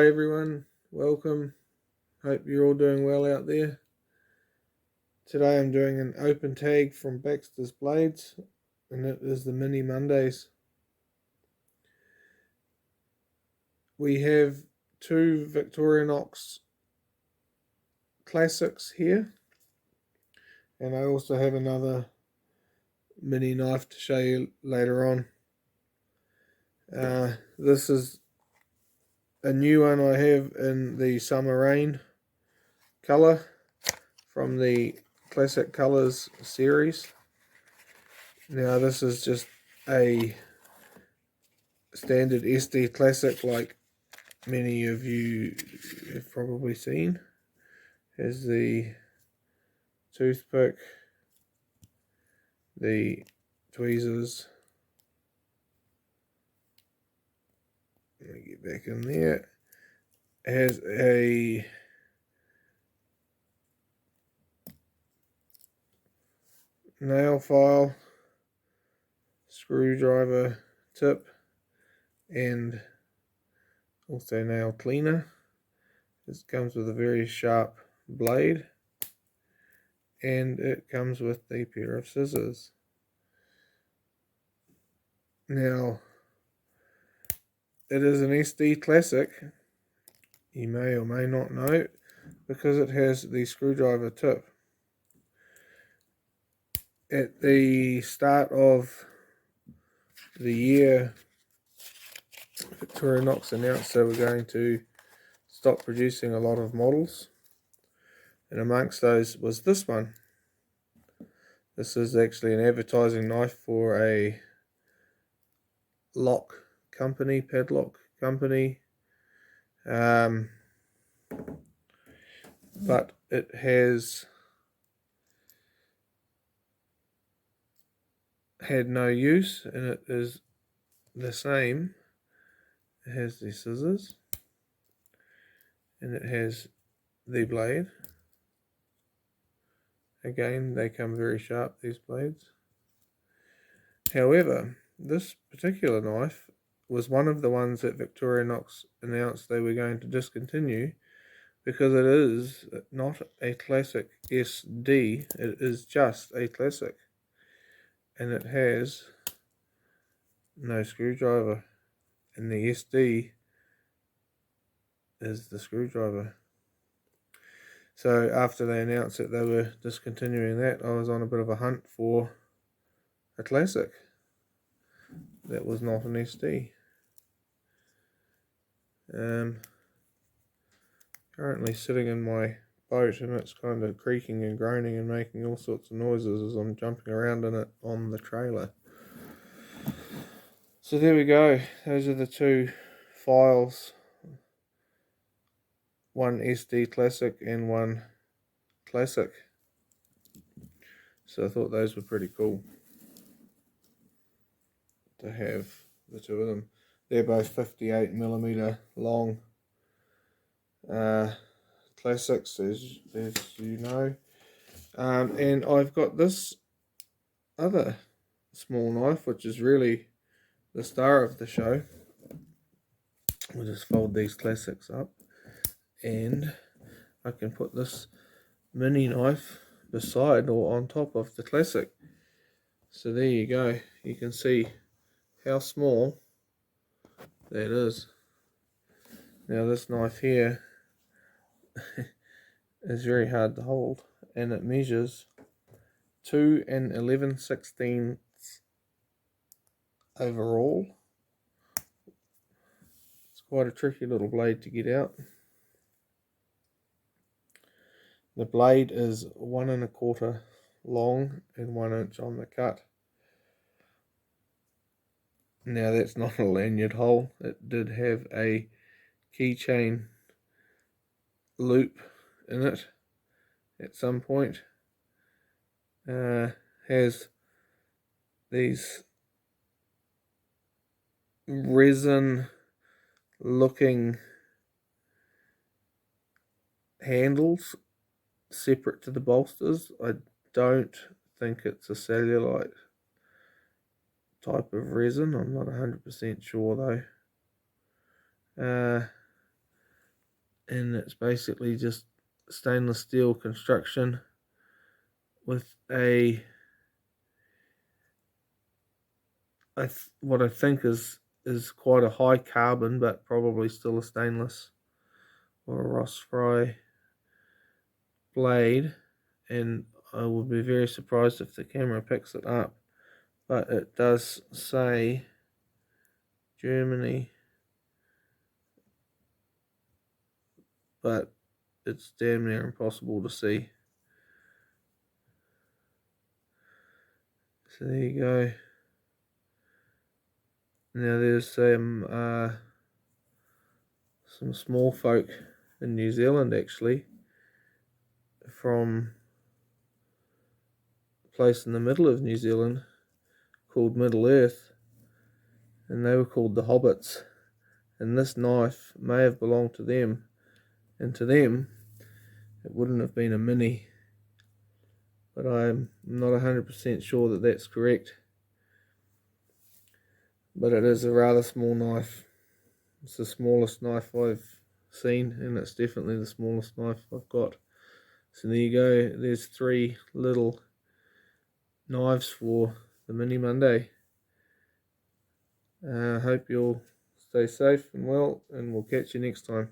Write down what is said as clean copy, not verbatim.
Hi everyone, welcome. Hope you're all doing well out there. Today I'm doing an open tag from Baxter's Blades, and it is the Mini Mondays. We have two Victorinox classics here, and I also have another mini knife to show you later on. This is a new one I have in the Summer Rain colour from the Classic Colours series. Now this is just a standard SD Classic like many of you have probably seen. Has the toothpick, the tweezers. Let me get back in there. It has a nail file, screwdriver tip, and also nail cleaner. This comes with a very sharp blade, and it comes with a pair of scissors. Now, it is an SD Classic, you may or may not know, because it has the screwdriver tip. At the start of the year, Victorinox announced they were going to stop producing a lot of models, and amongst those was this one. This is actually an advertising knife for a lock company, padlock company, but it has had no use, and it is the same. It has the scissors, and it has the blade. Again, they come very sharp, these blades. However, this particular knife was one of the ones that Victorinox announced they were going to discontinue, because it is not a Classic SD, it is just a Classic, and it has no screwdriver, and the SD is the screwdriver. So after they announced that they were discontinuing that, I was on a bit of a hunt for a Classic that was not an SD. Currently sitting in my boat, and it's kind of creaking and groaning and making all sorts of noises as I'm jumping around in it on the trailer. So there we go, those are the two files, one SD Classic and one Classic. So I thought those were pretty cool to have, the two of them. They're both 58mm long classics, as you know. And I've got this other small knife, which is really the star of the show. We'll just fold these classics up, and I can put this mini knife beside or on top of the Classic. So there you go, you can see how small that is. Now this knife here is very hard to hold, and it measures 2 11/16 overall. It's quite a tricky little blade to get out. The blade is 1 1/4 long and 1 inch on the cut. Now that's not a lanyard hole. It did have a keychain loop in it at some point. Has these resin looking handles separate to the bolsters. I don't think it's a cellulite type of resin. I'm not 100% sure though. and it's basically just stainless steel construction with what I think is quite a high carbon, but probably still a stainless or a Ross Fry blade, and I would be very surprised if the camera picks it up, but it does say Germany, but it's damn near impossible to see. So there you go. Now there's some small folk in New Zealand, actually, from a place in the middle of New Zealand called Middle Earth, and they were called the Hobbits, and this knife may have belonged to them, and to them it wouldn't have been a mini, but I'm not 100% sure that that's correct. But it is a rather small knife. It's the smallest knife I've seen, and it's definitely the smallest knife I've got. So there you go, there's 3 little knives for the Mini Monday. Hope you'll stay safe and well, and we'll catch you next time.